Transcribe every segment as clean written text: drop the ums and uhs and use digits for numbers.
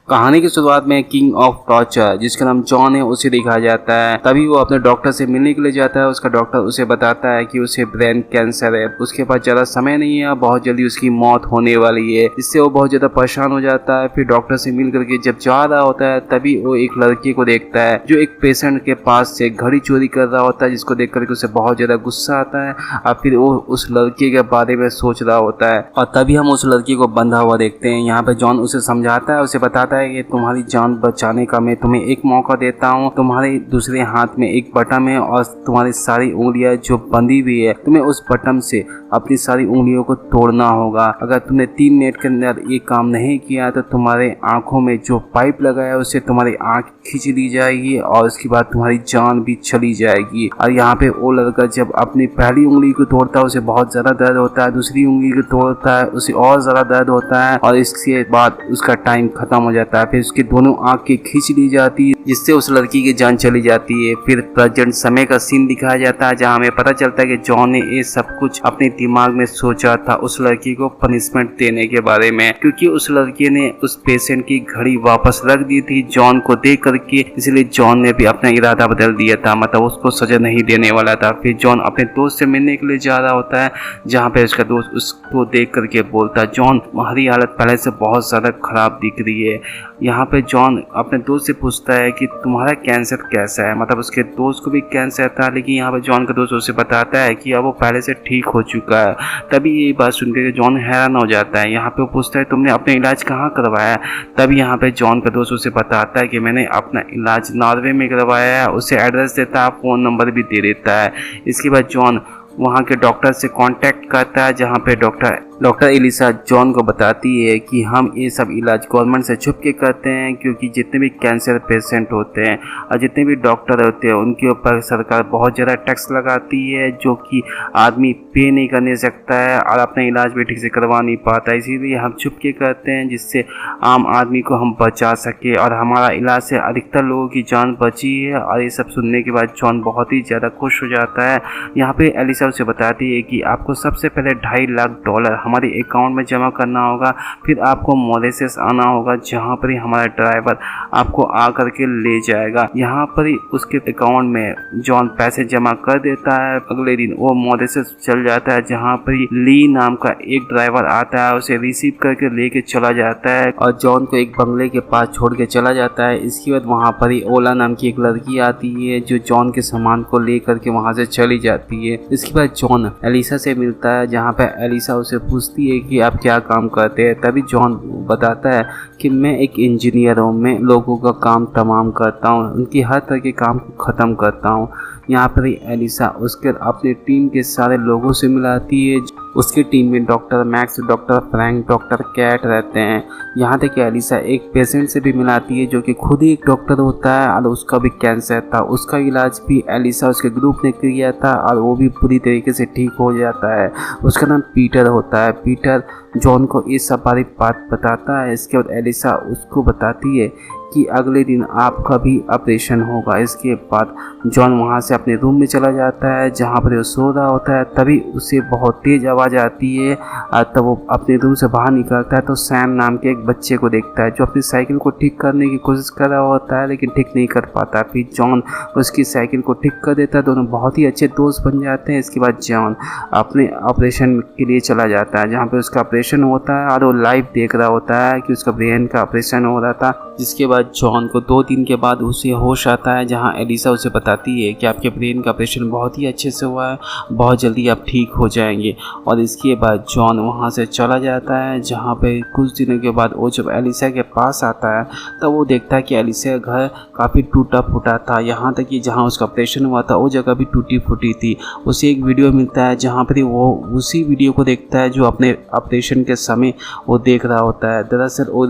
कहानी की शुरुआत में किंग ऑफ टॉर्चर जिसका नाम जॉन है उसे दिखाया जाता है। तभी वो अपने डॉक्टर से मिलने के लिए जाता है। उसका डॉक्टर उसे बताता है कि उसे ब्रेन कैंसर है, उसके पास ज़्यादा समय नहीं है, बहुत जल्दी उसकी मौत होने वाली है। इससे वो बहुत ज़्यादा परेशान हो जाता है। फिर डॉक्टर से मिल करके जब जा रहा होता है तभी वो एक लड़के को देखता है जो एक पेशेंट के पास से घड़ी चोरी कर रहा होता है, जिसको देख करके उसे बहुत ज़्यादा गुस्सा आता है। और फिर वो उस लड़के के बारे में सोच रहा होता है और तभी हम उस लड़के को बंधा हुआ देखते हैं। यहाँ पे जॉन उसे समझाता है, उसे बताता है कि तुम्हारी जान बचाने का मैं तुम्हें एक मौका देता हूँ। तुम्हारे दूसरे हाथ में एक बटन है और तुम्हारी सारी उंगलियां जो बंधी हुई है, तुम्हें उस बटन से अपनी सारी उंगलियों को तोड़ना होगा। अगर तुमने 3 मिनट के अंदर ये काम नहीं किया तो तुम्हारे आंखों में जो पाइप लगा है उससे तुम्हारी आंख खींच ली जाएगी और उसके बाद तुम्हारी जान भी चली जाएगी। और यहाँ पे वो लड़का जब अपनी पहली उंगली को तोड़ता है उसे बहुत ज्यादा दर्द होता है, दूसरी उंगली को तोड़ता है उसे और ज्यादा दर्द होता है और इसके बाद उसका टाइम खत्म हो जाता है। फिर उसकी दोनों आंखें खींच ली जाती है जिससे उस लड़की की जान चली जाती है। फिर प्रेजेंट समय का सीन दिखाया जाता है जहाँ हमें पता चलता है कि जॉन ने ये सब कुछ अपने दिमाग में सोचा था उस लड़की को पनिशमेंट देने के बारे में, क्योंकि उस लड़की ने उस पेशेंट की घड़ी वापस रख दी थी जॉन को देख करके, इसलिए जॉन ने भी अपना इरादा बदल दिया था, मतलब उसको सजा नहीं देने वाला था। फिर जॉन अपने दोस्त से मिलने के लिए जा रहा होता है जहाँ पे उसका दोस्त उसको देख करके बोलता है, जॉन तुम्हारी हालत पहले से बहुत ज्यादा खराब दिख रही है। यहाँ पे जॉन अपने दोस्त से पूछता है कि तुम्हारा कैंसर कैसा है, मतलब उसके दोस्त को भी कैंसर था, लेकिन यहाँ पे जॉन का दोस्त उसे बताता है कि अब वो पहले से ठीक हो चुका है। तभी ये बात सुनकर जॉन हैरान हो जाता है। यहाँ पे वो पूछता है तुमने अपना इलाज कहाँ करवाया। तभी यहाँ पे जॉन का दोस्त उसे बताता है कि मैंने अपना इलाज नॉर्वे में करवाया है। उसे एड्रेस देता है, फ़ोन नंबर भी दे देता है। इसके बाद जॉन वहाँ के डॉक्टर से कांटेक्ट करता है जहाँ पे डॉक्टर एलिसा जॉन को बताती है कि हम ये सब इलाज गवर्नमेंट से छुप के करते हैं, क्योंकि जितने भी कैंसर पेशेंट होते हैं और जितने भी डॉक्टर होते हैं उनके ऊपर सरकार बहुत ज़्यादा टैक्स लगाती है जो कि आदमी पे नहीं करने सकता है और अपना इलाज भी ठीक से करवा नहीं पाता। इसीलिए हम छुप के करते हैं जिससे आम आदमी को हम बचा सके और हमारा इलाज से अधिकतर लोगों की जान बची है। और ये सब सुनने के बाद जॉन बहुत ही ज़्यादा खुश हो जाता है। यहाँ पे एलिसा उसे बताती है कि आपको सबसे पहले $2.5 लाख हमारे अकाउंट में जमा करना होगा, फिर आपको मॉरिशस आना होगा जहाँ पर ही हमारा ड्राइवर आपको आ करके ले जाएगा। यहाँ पर ही उसके अकाउंट में जॉन पैसे जमा कर देता है। अगले दिन वो मॉरिशस चल जाता है जहाँ पर ही ली नाम का एक ड्राइवर आता है, उसे रिसीव करके लेके चला जाता है और जॉन को एक बंगले के पास छोड़ के चला जाता है। इसके बाद वहाँ पर ही ओला नाम की एक लड़की आती है जो जॉन के सामान को ले करके वहाँ से चली जाती है। इसके बाद जॉन एलिसा से मिलता है जहाँ पे एलिसा उसे पूछती है कि आप क्या काम करते हैं। तभी जॉन बताता है कि मैं एक इंजीनियर हूँ, मैं लोगों का काम तमाम करता हूँ, उनकी हर तरह के काम को ख़त्म करता हूँ। यहाँ पर ही एलिसा उसके अपनी टीम के सारे लोगों से मिलाती है। उसकी टीम में doctor Max, doctor Frank, doctor Kat रहते हैं। यहाँ तक कि एलिसा एक पेशेंट से भी मिलाती है जो कि खुद ही एक डॉक्टर होता है और उसका भी कैंसर था। उसका इलाज भी एलिसा उसके ग्रुप ने किया था और वो भी पूरी तरीके से ठीक हो जाता है। उसका नाम पीटर होता है। पीटर जॉन को ये सब बारी बात बताता है। इसके बाद एलिसा उसको बताती है कि अगले दिन आपका भी ऑपरेशन होगा। इसके बाद जॉन वहाँ से अपने रूम में चला जाता है जहाँ पर वो सो रहा होता है। तभी उसे बहुत तेज़ आवाज़ आती है और तब वो अपने रूम से बाहर निकलता है तो सैम नाम के एक बच्चे को देखता है जो अपनी साइकिल को ठीक करने की कोशिश कर रहा होता है लेकिन ठीक नहीं कर पाता। फिर जॉन उसकी साइकिल को ठीक कर देता है, दोनों बहुत ही अच्छे दोस्त बन जाते हैं। इसके बाद जॉन अपने ऑपरेशन के लिए चला जाता है जहाँ पर उसका ऑपरेशन होता है और वो लाइव देख रहा होता है कि उसका ब्रेन का ऑपरेशन हो रहा था। जिसके बाद जॉन को 2 दिन के बाद उसे होश आता है जहां एलिसा उसे बताती है कि आपके ब्रेन का ऑपरेशन बहुत ही अच्छे से हुआ है, बहुत जल्दी आप ठीक हो जाएंगे। और इसके बाद जॉन वहां से चला जाता है जहां पे कुछ दिनों के बाद वो जब एलिसा के पास आता है तब वो देखता है कि एलिसा का घर काफ़ी टूटा फूटा था। यहाँ तक कि जहाँ उसका ऑपरेशन हुआ था वो जगह भी टूटी फूटी थी। उसे एक वीडियो मिलता है जहाँ पर वो उसी वीडियो को देखता है जो अपने ऑपरेशन के समय वो देख रहा होता है। दरअसल वो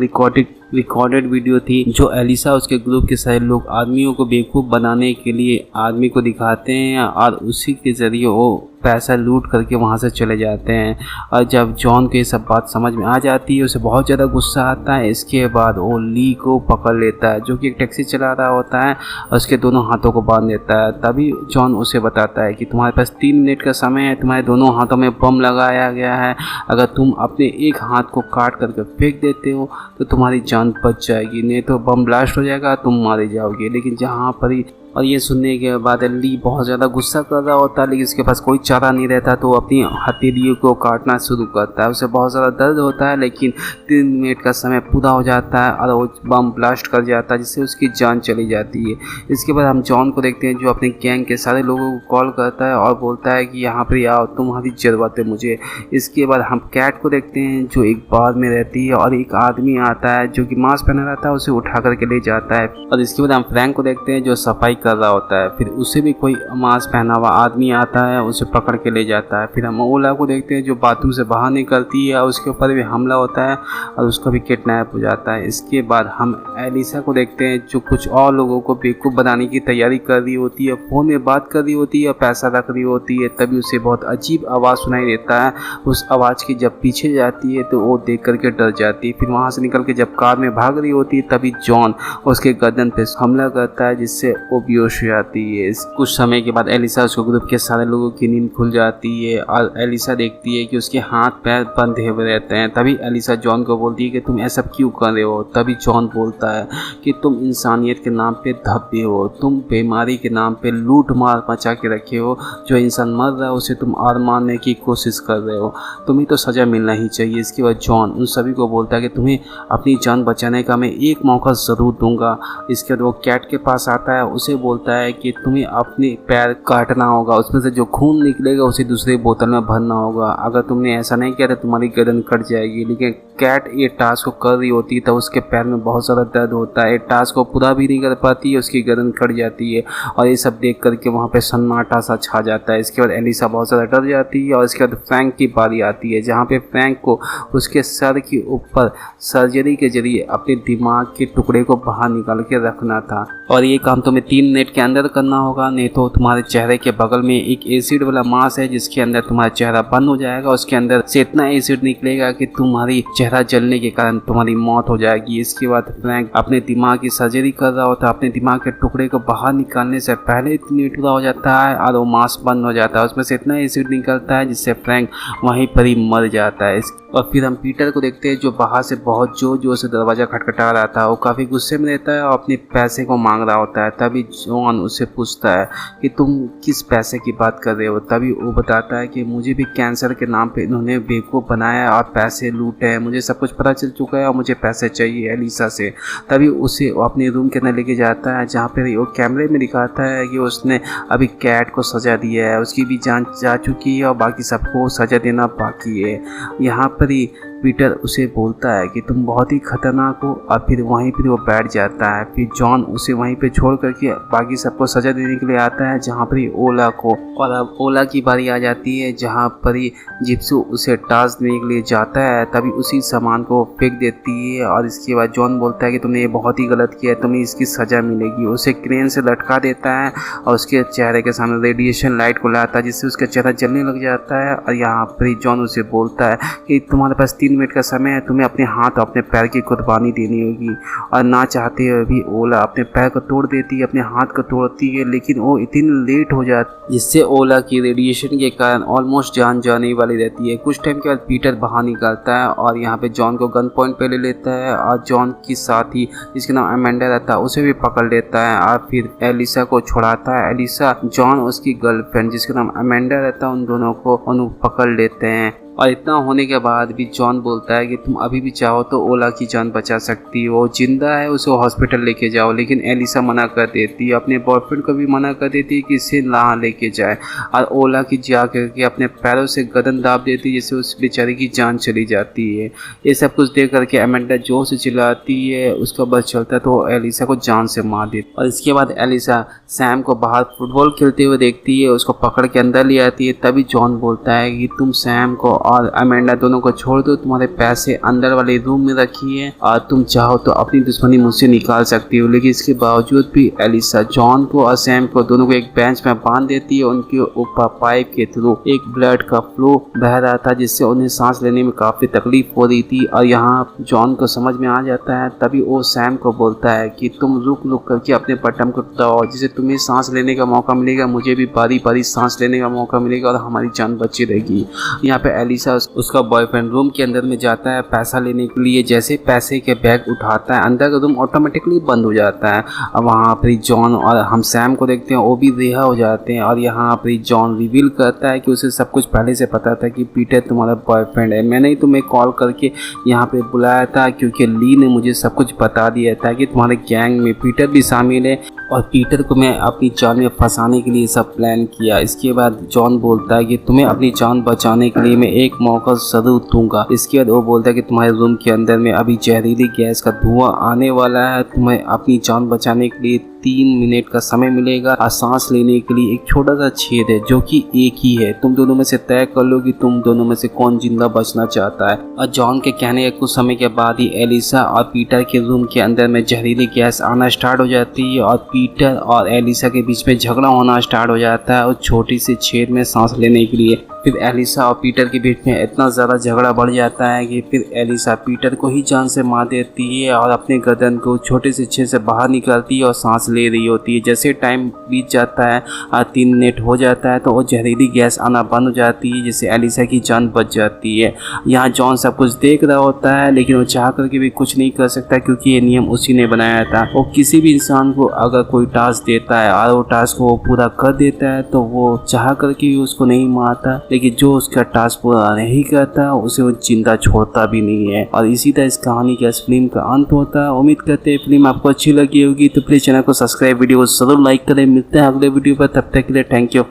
रिकॉर्डेड वीडियो थी जो एलिसा उसके ग्रुप के सारे लोग आदमियों को बेवकूफ़ बनाने के लिए आदमी को दिखाते हैं और उसी के ज़रिए वो पैसा लूट करके वहाँ से चले जाते हैं। और जब जॉन को ये सब बात समझ में आ जाती है उसे बहुत ज़्यादा गुस्सा आता है। इसके बाद वो ली को पकड़ लेता है जो कि एक टैक्सी चला रहा होता है और उसके दोनों हाथों को बांध देता है। तभी जॉन उसे बताता है कि तुम्हारे पास 3 मिनट का समय है, तुम्हारे दोनों हाथों में बम लगाया गया है, अगर तुम अपने एक हाथ को काट करके फेंक देते हो तो तुम्हारी जान बच जाएगी, नहीं तो बम ब्लास्ट हो जाएगा, तुम मारे जाओगे। लेकिन जहाँ पर ही और ये सुनने के बाद ली बहुत ज़्यादा गुस्सा कर रहा होता है, लेकिन उसके पास कोई चारा नहीं रहता तो वो अपनी हथेलियों को काटना शुरू करता है। उसे बहुत ज़्यादा दर्द होता है, लेकिन 3 मिनट का समय पूरा हो जाता है और वो बम ब्लास्ट कर जाता है जिससे उसकी जान चली जाती है। इसके बाद हम जॉन को देखते हैं जो अपने गैंग के सारे लोगों को कॉल करता है और बोलता है कि यहाँ पर आओ, तुम्हारी ज़रूरत है मुझे। इसके बाद हम कैट को देखते हैं जो एक बार में रहती है और एक आदमी आता है जो कि मास्क पहना रहता है, उसे उठा करके ले जाता है। और इसके बाद हम फ्रैंक को देखते हैं जो सफाई कर रहा होता है, फिर उसे भी कोई मास्क पहना हुआ आदमी आता है, उसे पकड़ के ले जाता है। फिर हम ओला को देखते हैं जो बाथरूम से बाहर निकलती है और उसके ऊपर भी हमला होता है और उसका भी किडनैप हो जाता है। इसके बाद हम एलिसा को देखते हैं जो कुछ और लोगों को बेवकूफ़ बनाने की तैयारी कर रही होती है, फ़ोन में बात कर रही होती है और पैसा रख रही होती है। तभी उसे बहुत अजीब आवाज़ सुनाई देता है। उस आवाज़ की जब पीछे जाती है तो वो देख करके डर जाती है। फिर वहाँ से निकल के जब कार में भाग रही होती है तभी जॉन उसके गर्दन पे हमला करता है जिससे वो बेहोश हो जाती है। कुछ समय के बाद एलिसा उसको ग्रुप के सारे लोगों की नींद खुल जाती है और एलिसा देखती है कि उसके हाथ पैर बंधे हुए रहते हैं। तभी एलिसा जॉन को बोलती है कि तुम ऐसा क्यों कर रहे हो। तभी जॉन बोलता है कि तुम इंसानियत के नाम पे धब्बे हो, तुम बीमारी के नाम पे लूट मार मचा के रखे हो, जो इंसान मर रहा है उसे तुम और मारने की कोशिश कर रहे हो, तुम्हें तो सज़ा मिलना ही चाहिए। इसके बाद जॉन उन सभी को बोलता है कि तुम्हें अपनी जान बचाने का मैं एक मौका ज़रूर दूंगा। इसके बाद वो कैट के पास आता है, उसे बोलता है कि तुम्हें अपने पैर काटना होगा, उसमें से जो खून निकलेगा उसे दूसरे बोतल में भरना होगा, अगर तुमने ऐसा नहीं किया तो तुम्हारी गर्दन कट जाएगी। लेकिन कैट ये टास्क को कर रही होती है तो उसके पैर में बहुत ज़्यादा दर्द होता है, टास्क को पूरा भी नहीं कर पाती है, उसकी गर्दन कट जाती है और ये सब देख करके वहाँ पे सन्नाटा सा छा जाता है। इसके बाद एलिसा बहुत ज़्यादा डर जाती है और इसके बाद फ्रैंक की बारी आती है जहाँ पे फ्रैंक को उसके सर के ऊपर सर्जरी के जरिए अपने दिमाग के टुकड़े को बाहर निकाल के रखना था और ये काम तुम्हें 3 मिनट के अंदर करना होगा, नहीं तो तुम्हारे चेहरे के बगल में एक एसिड वाला मांस है जिसके अंदर तुम्हारा चेहरा बंद हो जाएगा, उसके अंदर से इतना एसिड निकलेगा कि तुम्हारी चेहरा जलने के कारण तुम्हारी मौत हो जाएगी। इसके बाद फ्रैंक अपने दिमाग की सर्जरी कर रहा होता है, अपने दिमाग के टुकड़े को बाहर निकालने से पहले इतनी टुकड़ा हो जाता है और वो मांस बंद हो जाता है, उसमें से इतना एसिड निकलता है जिससे फ्रैंक वहीं पर ही मर जाता है। और फिर हम पीटर को देखते हैं जो बाहर से बहुत जोर जोर से दरवाज़ा खटखटा रहा था, वो काफ़ी गुस्से में रहता है और अपने पैसे को मांग रहा होता है। तभी जॉन उससे पूछता है कि तुम किस पैसे की बात कर रहे हो। तभी वो बताता है कि मुझे भी कैंसर के नाम पे इन्होंने बेवकूफ़ बनाया और पैसे लूटे हैं, मुझे सब कुछ पता चल चुका है और मुझे पैसे चाहिए एलिसा से। तभी उसे अपने रूम के अंदर लेके जाता है जहाँ पर वो कैमरे में दिखाता है कि उसने अभी कैट को सज़ा दिया है, उसकी भी जान जा चुकी है और बाकी सबको सज़ा देना बाकी है। यहाँ पर ही पीटर उसे बोलता है कि तुम बहुत ही खतरनाक हो और फिर वहीं पर वो बैठ जाता है। फिर जॉन उसे वहीं पे छोड़ करके बाकी सबको सज़ा देने के लिए आता है जहाँ पर ही ओला को, और अब ओला की बारी आ जाती है जहाँ पर ही जिप्सू उसे टास्क देने के लिए जाता है। तभी उसी सामान को फेंक देती है और इसके बाद जॉन बोलता है कि तुमने ये बहुत ही गलत किया है, तुम्हें इसकी सज़ा मिलेगी। उसे क्रेन से लटका देता है और उसके चेहरे के सामने रेडिएशन लाइट को लाता है जिससे उसका चेहरा जलने लग जाता है। और यहाँ पर ही जॉन उसे बोलता है कि तुम्हारे पास 3 मिनट का समय है, तुम्हें अपने हाथ और अपने पैर की कुर्बानी देनी होगी। और ना चाहते हुए भी ओला अपने पैर को तोड़ देती है, अपने हाथ को तोड़ती है, लेकिन वो इतनी लेट हो जाती जिससे ओला की रेडिएशन के कारण ऑलमोस्ट जान जाने वाली रहती है। कुछ टाइम के बाद पीटर बाहर निकलता है और यहाँ पे जॉन को गन पॉइंट पे ले लेता है और जॉन की साथी जिसका नाम अमेंडा रहता है उसे भी पकड़ लेता है और फिर एलिसा को छुड़ाता है। एलिसा, जॉन, उसकी गर्लफ्रेंड जिसका नाम अमेंडा रहता है, उन दोनों को पकड़ लेते हैं। और इतना होने के बाद भी जॉन बोलता है कि तुम अभी भी चाहो तो ओला की जान बचा सकती हो, जिंदा है, उसे हॉस्पिटल लेके जाओ। लेकिन एलिसा मना कर देती है, अपने बॉयफ्रेंड को भी मना कर देती है कि इसे ना लेके जाए और ओला की जा करके अपने पैरों से गर्दन दाब देती है जिससे उस बेचारी की जान चली जाती है। ये सब कुछ देख करके अमेंडा जोर से चिल्लाती है, उसका बस चलता है तो एलिसा को जान से मार देती है। और इसके बाद एलिसा सैम को बाहर फुटबॉल खेलते हुए देखती है, उसको पकड़ के अंदर ले आती है। तभी जॉन बोलता है कि तुम सैम को और अमेंडा दोनों को छोड़ दो, तुम्हारे पैसे अंदर वाले रूम में रखिए और तुम चाहो तो अपनी दुश्मनी मुझसे निकाल सकती हो। लेकिन इसके बावजूद भी एलिसा जॉन को और सैम को दोनों को एक बेंच में बांध देती है। उनके ऊपर पाइप के थ्रू एक ब्लड का फ्लो बह रहा था जिससे उन्हें सांस लेने में काफी तकलीफ हो रही थी। और यहाँ जॉन को समझ में आ जाता है, तभी वो सैम को बोलता है कि तुम रुक रुक करके अपने बटन को दबाओ, जिससे तुम्हें सांस लेने का मौका मिलेगा, मुझे भी बारी बारी सांस लेने का मौका मिलेगा और हमारी जान बची रहेगी। यहाँ पे एलिसा उसका बॉयफ्रेंड रूम के अंदर में जाता है पैसा लेने के लिए। जैसे पैसे के बैग उठाता है, अंदर का रूम ऑटोमेटिकली बंद हो जाता है। अब वहाँ पर जॉन और हम सैम को देखते हैं, वो भी रिहा हो जाते हैं। और यहाँ पर जॉन रिवील करता है कि उसे सब कुछ पहले से पता था कि पीटर तुम्हारा बॉयफ्रेंड है। मैंने ही तुम्हें कॉल करके यहाँ पे बुलाया था क्योंकि ली ने मुझे सब कुछ बता दिया था कि तुम्हारे गैंग में पीटर भी शामिल है और पीटर को मैं अपनी जान में फंसाने के लिए सब प्लान किया। इसके बाद जॉन बोलता है कि तुम्हें अपनी जान बचाने के लिए मैं एक मौका जरूर दूंगा। इसके बाद वो बोलता है कि तुम्हारे रूम के अंदर में अभी जहरीली गैस का धुआं आने वाला है, तुम्हें अपनी जान बचाने के लिए 3 मिनट का समय मिलेगा और सांस लेने के लिए एक छोटा सा छेद है जो कि एक ही है। तुम दोनों में से तय कर लो कि तुम दोनों में से कौन जिंदा बचना चाहता है। और जॉन के कहने के कुछ समय के बाद ही एलिसा और पीटर के रूम के अंदर में जहरीली गैस आना स्टार्ट हो जाती है और पीटर और एलिसा के बीच में झगड़ा होना स्टार्ट हो जाता है उस छोटी सी छेद में सांस लेने के लिए। फिर एलिसा और पीटर के बीच में इतना ज़्यादा झगड़ा बढ़ जाता है कि फिर एलिसा पीटर को ही जान से मार देती है और अपने गर्दन को छोटे से छेद से बाहर निकालती है और सांस ले रही होती है। जैसे टाइम बीत जाता है और 3 मिनट हो जाता है तो वो जहरीली गैस आना बंद हो जाती है, जिससे एलिसा की जान बच जाती है। यहाँ जॉन सब कुछ देख रहा होता है लेकिन वो चाह करके भी कुछ नहीं कर सकता क्योंकि ये नियम उसी ने बनाया था। वो किसी भी इंसान को अगर कोई टास्क देता है और वो टास्क वो पूरा कर देता है तो वो चाह करके भी उसको नहीं मारता, लेकिन जो उसका टास्क पूरा नहीं करता उसे वो जिंदा छोड़ता भी नहीं है। और इसी तरह इस कहानी का इस फिल्म का अंत होता है। उम्मीद करते हैं फिल्म आपको अच्छी लगी होगी, तो प्लीज चैनल को सब्सक्राइब, वीडियो को जरूर लाइक करें। मिलते हैं अगले वीडियो पर, तब तक के लिए थैंक यू।